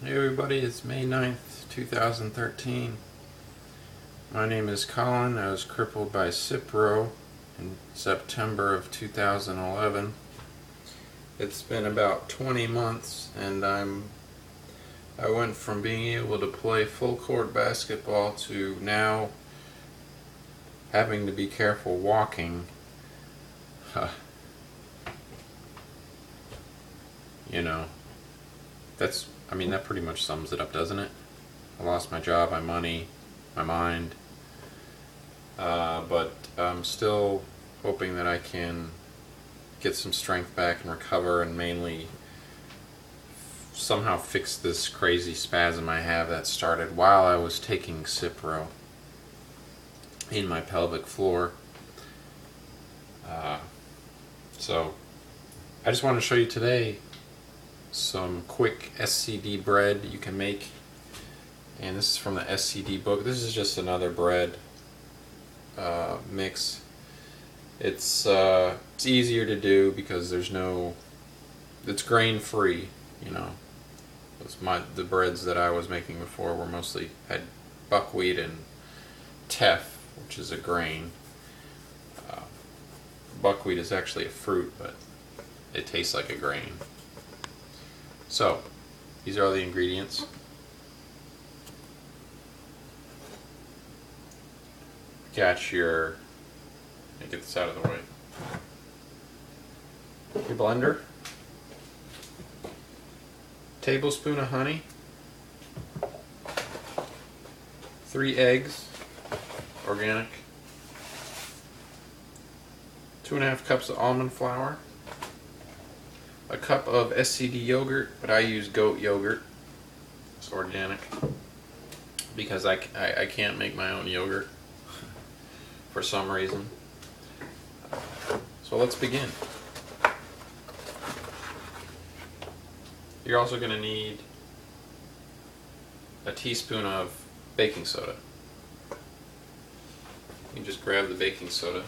Hey everybody, it's May 9th, 2013. My name is Colin. I was crippled by Cipro in September of 2011. It's been about 20 months and I went from being able to play full court basketball to now having to be careful walking. You know, that pretty much sums it up, doesn't it? I lost my job, my money, my mind, but I'm still hoping that I can get some strength back and recover, and mainly somehow fix this crazy spasm I have that started while I was taking Cipro in my pelvic floor. So I just wanted to show you today some quick SCD bread you can make, and this is from the SCD book. This is just another bread mix. It's easier to do because it's grain free. The breads that I was making before were mostly had buckwheat and teff, which is a grain. Buckwheat is actually a fruit, but it tastes like a grain. So, these are all the ingredients. Let me get this out of the way. Your blender, tablespoon of honey, 3 eggs, organic, 2.5 cups of almond flour, a cup of SCD yogurt, but I use goat yogurt. It's organic because I can't make my own yogurt for some reason. So let's begin. You're also going to need a teaspoon of baking soda. You just grab the baking soda.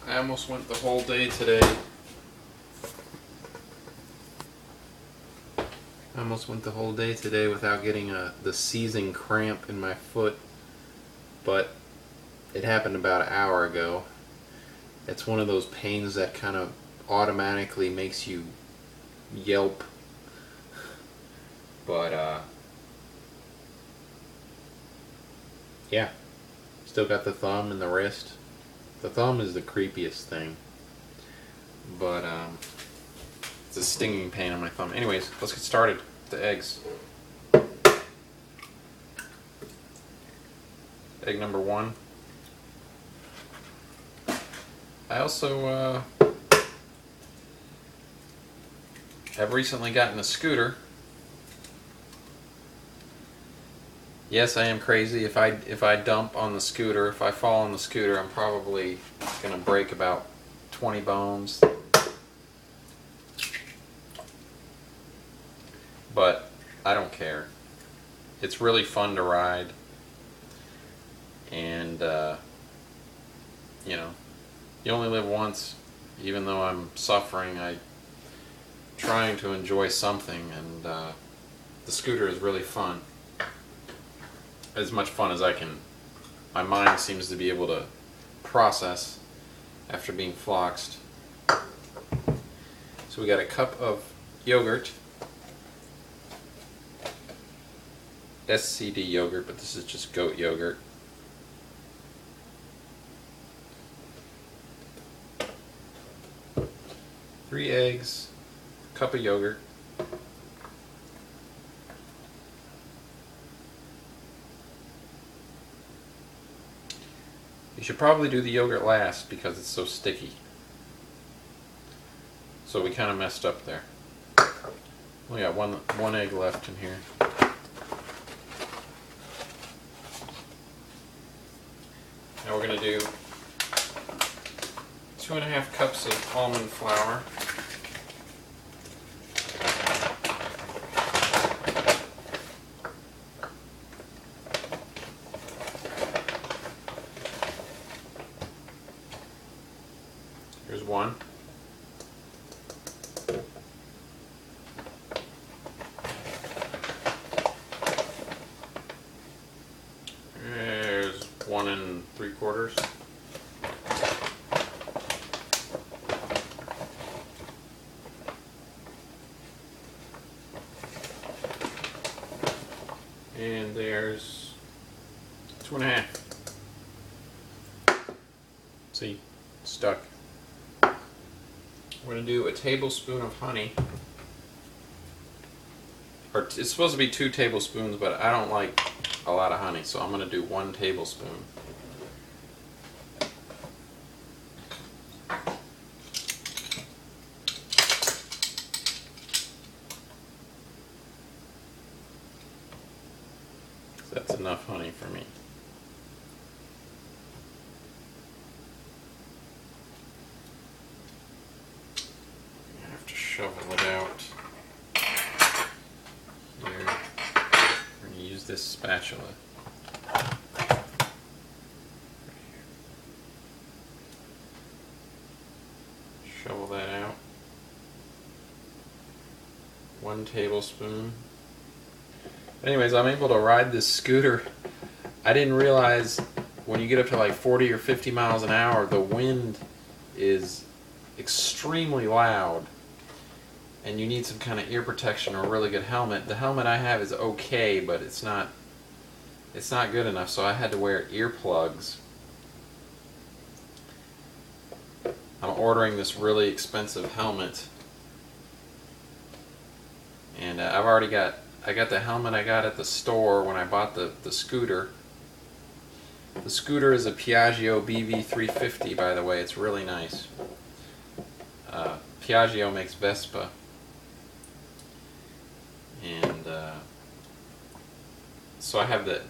I almost went the whole day today. Without getting the seizing cramp in my foot, but it happened about an hour ago. It's one of those pains that kind of automatically makes you yelp, but yeah, still got the thumb and the wrist. The thumb is the creepiest thing, but it's a stinging pain on my thumb. Anyways, let's get started with the eggs. Egg number 1. I also have recently gotten a scooter. Yes, I am crazy. If I dump on the scooter, if I fall on the scooter, I'm probably gonna break about 20 bones. But I don't care. It's really fun to ride, and you only live once. Even though I'm suffering, I'm trying to enjoy something, and the scooter is really fun. As much fun as my mind seems to be able to process after being floxed. So we got a cup of yogurt, SCD yogurt, but this is just goat yogurt. Three eggs, cup of yogurt. You should probably do the yogurt last because it's so sticky. So we kind of messed up there. We got one egg left in here. Now we're going to do 2.5 cups of almond flour. Here's one. There's 1 3/4. And there's 2 1/2. See, stuck. We're going to do a tablespoon of honey. Or it's supposed to be 2 tablespoons, but I don't like a lot of honey, so I'm going to do 1 tablespoon. That's enough honey for me. I have to shovel it out. Here. We're going to use this spatula. Shovel that out. 1 tablespoon. Anyways, I'm able to ride this scooter. I didn't realize when you get up to like 40 or 50 miles an hour, the wind is extremely loud and you need some kind of ear protection or a really good helmet. The helmet I have is okay, but it's not good enough, so I had to wear earplugs. I'm ordering this really expensive helmet, and I got the helmet I got at the store when I bought the scooter. The scooter is a Piaggio BV350, by the way. It's really nice. Piaggio makes Vespa. And so I have the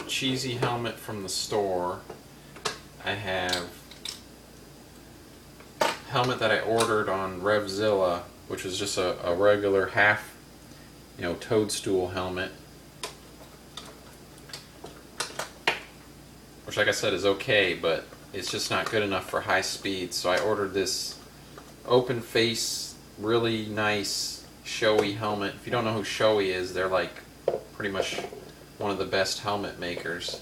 cheesy helmet from the store. I have helmet that I ordered on Revzilla, which was just a regular half, toadstool helmet, which, like I said, is okay, but it's just not good enough for high speed. So I ordered this open face, really nice Shoei helmet. If you don't know who Shoei is, they're like pretty much one of the best helmet makers,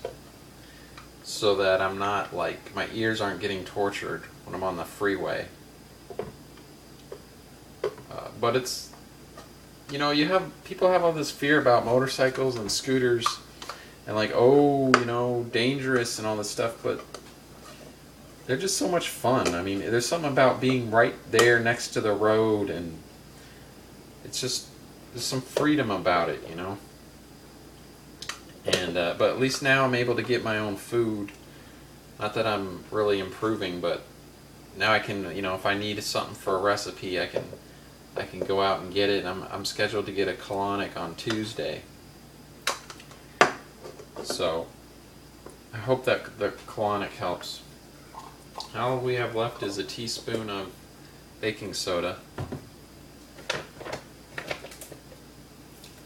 so that I'm not like, my ears aren't getting tortured when I'm on the freeway. But it's, people have all this fear about motorcycles and scooters and like, dangerous and all this stuff, but they're just so much fun. I mean, there's something about being right there next to the road, and it's just, there's some freedom about it, And but at least now I'm able to get my own food. Not that I'm really improving, but now I can, if I need something for a recipe, I can go out and get it. I'm scheduled to get a colonic on Tuesday. So I hope that the colonic helps. All we have left is a teaspoon of baking soda.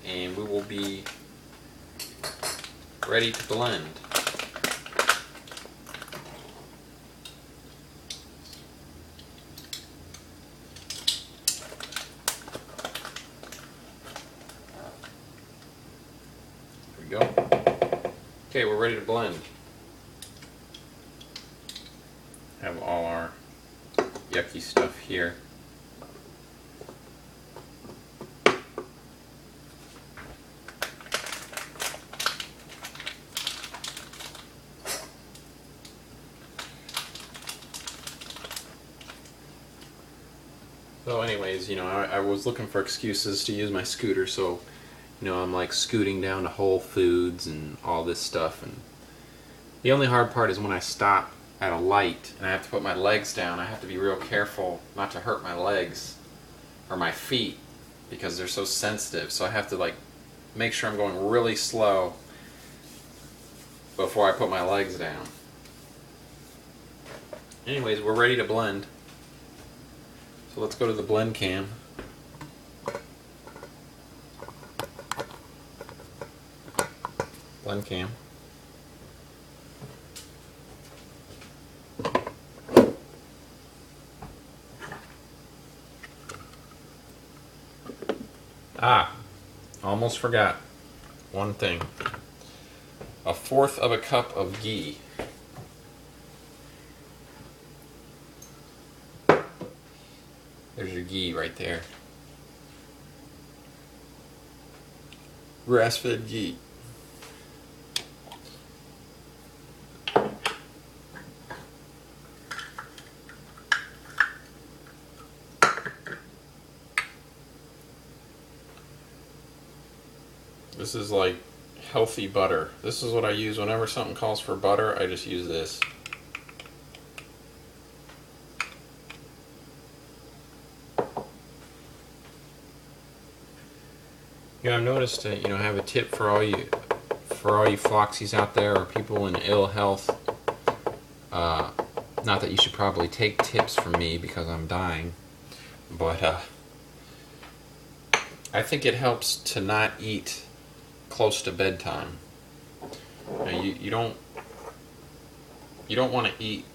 And we will be ready to blend. There we go. Okay, we're ready to blend. Have all our yucky stuff here. So anyways, I was looking for excuses to use my scooter, so, I'm like scooting down to Whole Foods and all this stuff, and the only hard part is when I stop at a light and I have to put my legs down. I have to be real careful not to hurt my legs or my feet because they're so sensitive, so I have to like make sure I'm going really slow before I put my legs down. Anyways, we're ready to blend. So let's go to the blend cam. Blend cam. Ah, almost forgot one thing. 1/4 of a cup of ghee. There's your ghee right there. Grass-fed ghee. This is like healthy butter. This is what I use whenever something calls for butter. I just use this. Yeah, I've noticed that, I have a tip for all you floxies out there or people in ill health. Not that you should probably take tips from me because I'm dying, but I think it helps to not eat close to bedtime. You don't want to eat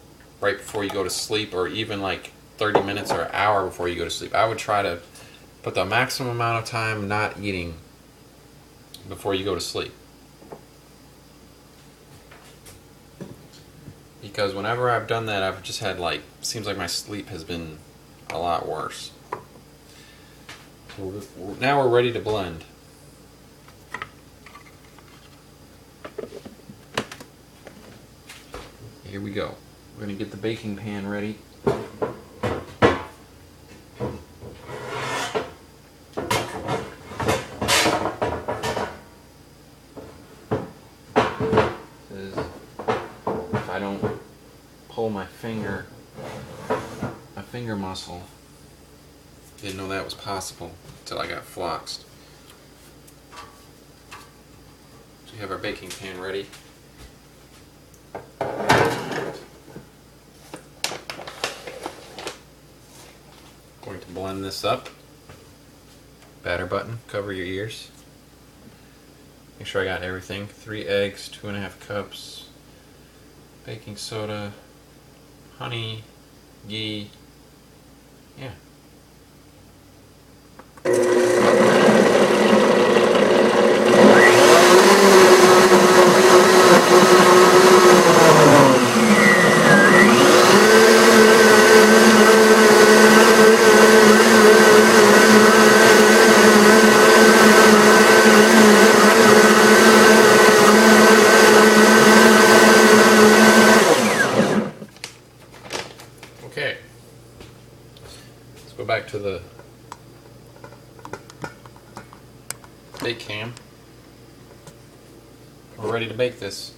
right before you go to sleep, or even like 30 minutes or an hour before you go to sleep. I would try to put the maximum amount of time not eating before you go to sleep. Because whenever I've done that, I've just had seems like my sleep has been a lot worse. Now we're ready to blend. Here we go. We're going to get the baking pan ready. If I don't pull my finger muscle, didn't know that was possible until I got floxed. So we have our baking pan ready. Going to blend this up. Batter button, cover your ears. Make sure I got everything. 3 eggs, 2.5 cups, baking soda, honey, ghee. Yeah. Okay, let's go back to the bake cam. We're ready to bake this.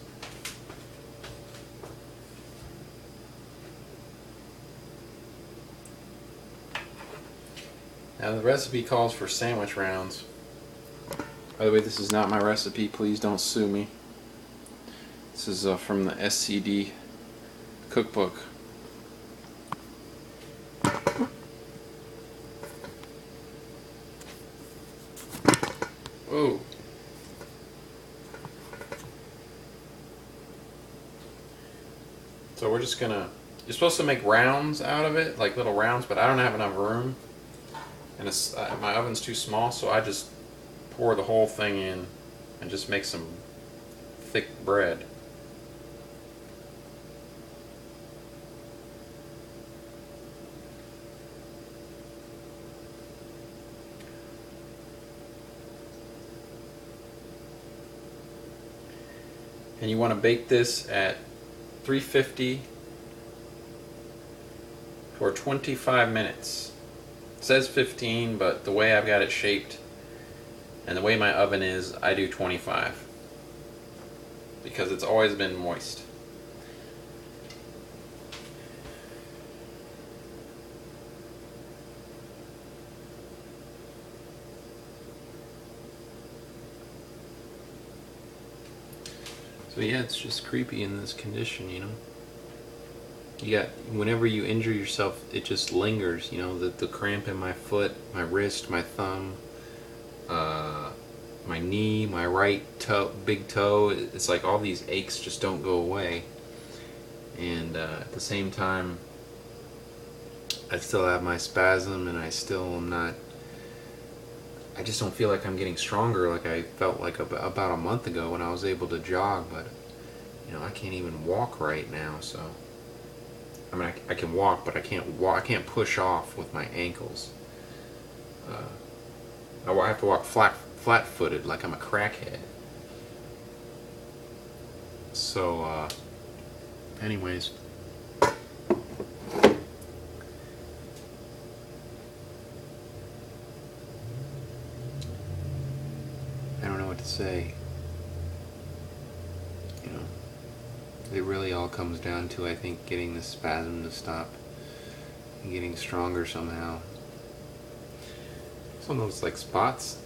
Now the recipe calls for sandwich rounds. By the way, this is not my recipe. Please don't sue me. This is from the SCD cookbook. Whoa. So we're just gonna, you're supposed to make rounds out of it, like little rounds, but I don't have enough room. And it's, my oven's too small, so I just pour the whole thing in and just make some thick bread. And you want to bake this at 350 for 25 minutes. It says 15, but the way I've got it shaped and the way my oven is, I do 25 because it's always been moist. So yeah, it's just creepy in this condition, you know. You got, whenever you injure yourself, it just lingers, you know, the cramp in my foot, my wrist, my thumb, my knee, my right toe, big toe. It's like all these aches just don't go away. And at the same time, I still have my spasm, and I still am not I just don't feel like I'm getting stronger like I felt like about a month ago when I was able to jog, but you know, I can't even walk right now, so I mean, I can walk, but I can't walk. I can't push off with my ankles. I have to walk flat-footed like I'm a crackhead. So, anyways, I don't know what to say. You know, it really all comes down to, I think, getting the spasm to stop and getting stronger somehow. Some of those like spots,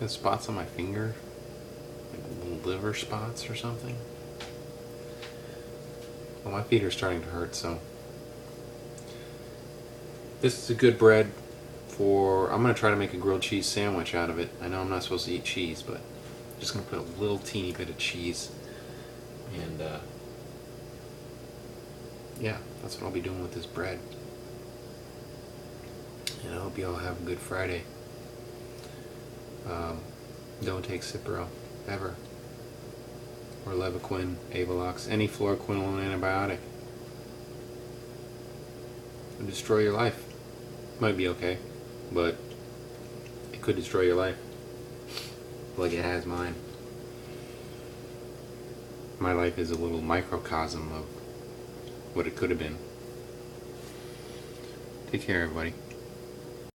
the spots on my finger, like little liver spots or something. Well, my feet are starting to hurt, so this is a good bread for. I'm gonna try to make a grilled cheese sandwich out of it. I know I'm not supposed to eat cheese, but I'm just gonna put a little teeny bit of cheese, and yeah, that's what I'll be doing with this bread. And I hope you all have a good Friday. Don't take Cipro, ever. Or Levaquin, Avalox, any fluoroquinolone antibiotic. It'll destroy your life. Might be okay, but it could destroy your life. Like it has mine. My life is a little microcosm of what it could have been. Take care, everybody.